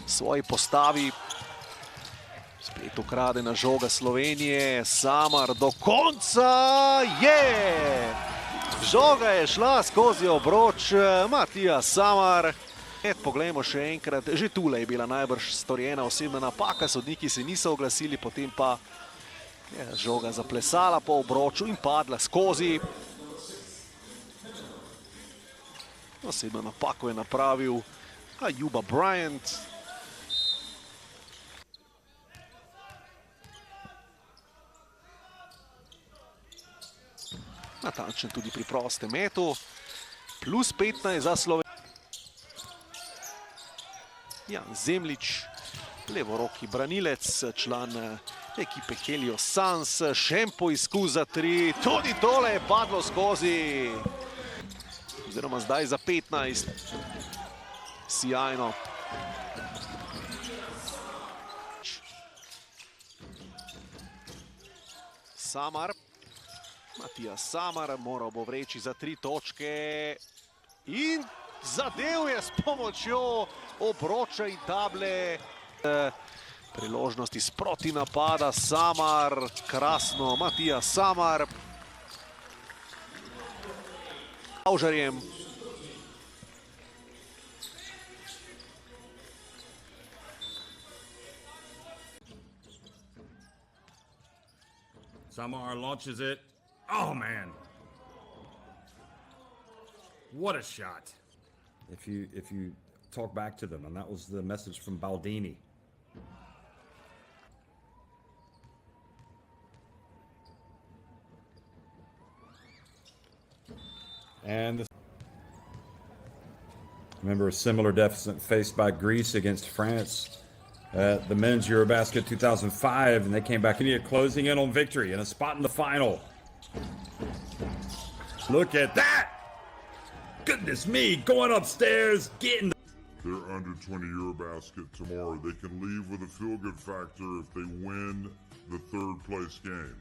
svoji postavi. Spet ukradena žoga Slovenije, Samar do konca je! Žoga je šla skozi obroč Matija Samar. Poglejmo še enkrat, že tule je bila najbrž storjena osebna napaka, sodniki se niso oglasili, potem pa je žoga zaplesala po obroču in padla skozi. Osebno napako je napravil Ayuba Bryant. Natančen tudi pri prostem metu. Plus 15 za Slovenijo. Jan Zemljič, levoroki branilec, član ekipe Helios Suns, še en poizkus za 3. Tudi tole je padlo skozi. Oziroma zdaj za 15. Sijajno. Samar. Matija Samar moral bo vreči za 3 točke. In zadev je s pomočjo obroča in table. Priložnosti sproti napada Samar. Krasno, Matija Samar. Avžarjem. Samar launches it. Oh, man. What a shot. If you talk back to them, and that was the message from Baldini. And remember a similar deficit faced by Greece against France at the men's Eurobasket 2005, and they came back in closing in on victory and a spot in the final. Look at that! Goodness me, going upstairs, getting They're under 20 Eurobasket tomorrow. They can leave with a feel-good factor if they win the third place game.